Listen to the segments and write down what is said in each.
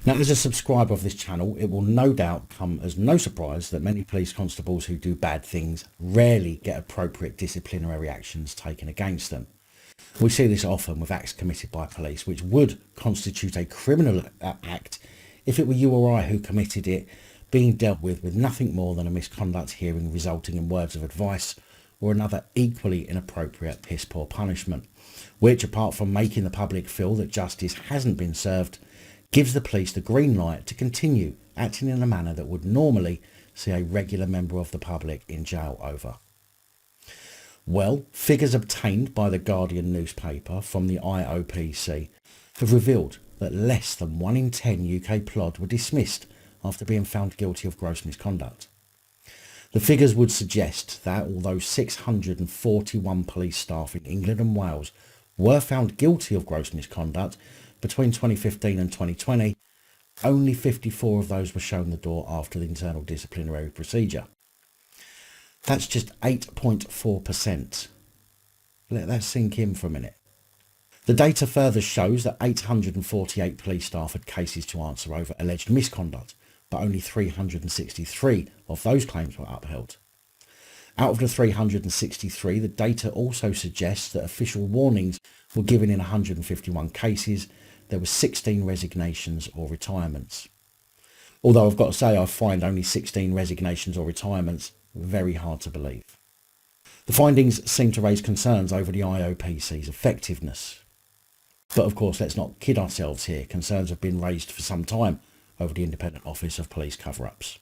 Now, as a subscriber of this channel, it will no doubt come as no surprise that many police constables who do bad things rarely get appropriate disciplinary actions taken against them. We see this often with acts committed by police which would constitute a criminal act if it were you or I who committed it, being dealt with nothing more than a misconduct hearing resulting in words of advice or another equally inappropriate piss poor punishment, which, apart from making the public feel that justice hasn't been served, gives the police the green light to continue acting in a manner that would normally see a regular member of the public in jail over. Well, figures obtained by the Guardian newspaper from the IOPC have revealed that less than 1 in 10 UK plod were dismissed after being found guilty of gross misconduct. The figures would suggest that although 641 police staff in England and Wales were found guilty of gross misconduct between 2015 and 2020, only 54 of those were shown the door after the internal disciplinary procedure. That's just 8.4%. Let that sink in for a minute. The data further shows that 848 police staff had cases to answer over alleged misconduct, but only 363 of those claims were upheld. Out of the 363, the data also suggests that official warnings were given in 151 cases. There were 16 resignations or retirements. Although I've got to say I find only 16 resignations or retirements very hard to believe. The findings seem to raise concerns over the IOPC's effectiveness. But of course, let's not kid ourselves here. Concerns have been raised for some time over the Independent Office of Police Cover-Ups.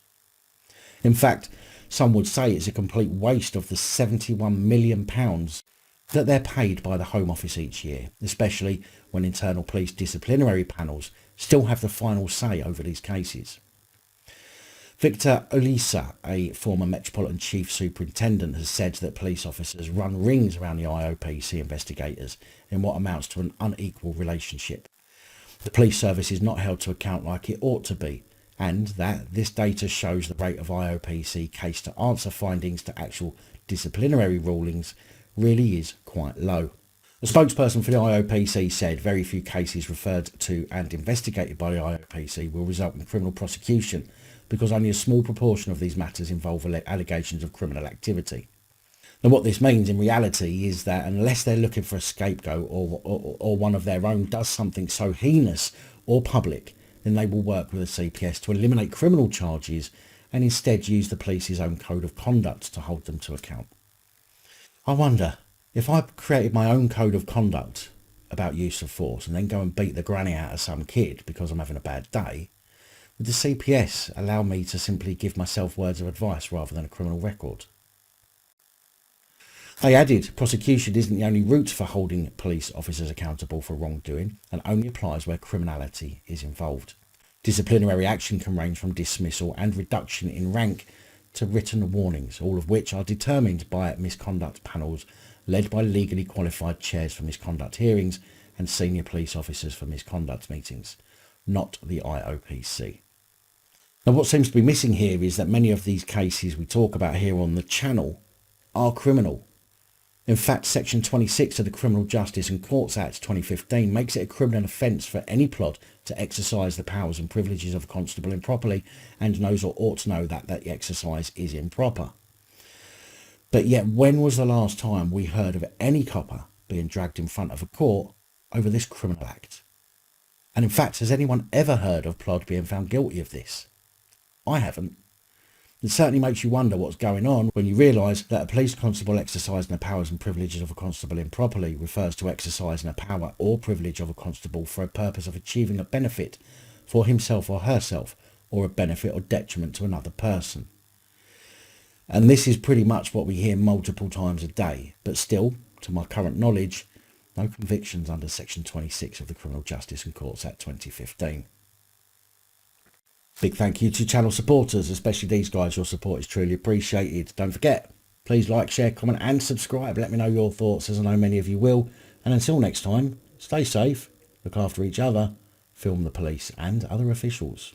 In fact, some would say it's a complete waste of the £71 million that they're paid by the Home Office each year, especially when internal police disciplinary panels still have the final say over these cases. Victor Olisa, a former Metropolitan Chief Superintendent, has said that police officers run rings around the IOPC investigators in what amounts to an unequal relationship. The police service is not held to account like it ought to be, and that this data shows the rate of IOPC case to answer findings to actual disciplinary rulings really is quite low. A spokesperson for the IOPC said very few cases referred to and investigated by the IOPC will result in criminal prosecution because only a small proportion of these matters involve allegations of criminal activity. Now, what this means in reality is that unless they're looking for a scapegoat or one of their own does something so heinous or public, then they will work with the CPS to eliminate criminal charges and instead use the police's own code of conduct to hold them to account. I wonder, if I created my own code of conduct about use of force and then go and beat the granny out of some kid because I'm having a bad day, would the CPS allow me to simply give myself words of advice rather than a criminal record? They added, prosecution isn't the only route for holding police officers accountable for wrongdoing and only applies where criminality is involved. Disciplinary action can range from dismissal and reduction in rank to written warnings, all of which are determined by misconduct panels led by legally qualified chairs for misconduct hearings and senior police officers for misconduct meetings, not the IOPC. Now, what seems to be missing here is that many of these cases we talk about here on the channel are criminal. In fact, Section 26 of the Criminal Justice and Courts Act 2015 makes it a criminal offence for any plod to exercise the powers and privileges of a constable improperly and knows or ought to know that that exercise is improper. But yet, when was the last time we heard of any copper being dragged in front of a court over this criminal act? And in fact, has anyone ever heard of plod being found guilty of this? I haven't. It certainly makes you wonder what's going on when you realise that a police constable exercising the powers and privileges of a constable improperly refers to exercising a power or privilege of a constable for a purpose of achieving a benefit for himself or herself, or a benefit or detriment to another person. And this is pretty much what we hear multiple times a day, but still, to my current knowledge, no convictions under Section 26 of the Criminal Justice and Courts Act 2015. Big thank you to channel supporters, especially these guys. Your support is truly appreciated. Don't forget, please like, share, comment and subscribe. Let me know your thoughts, as I know many of you will. And until next time, stay safe, look after each other, film the police and other officials.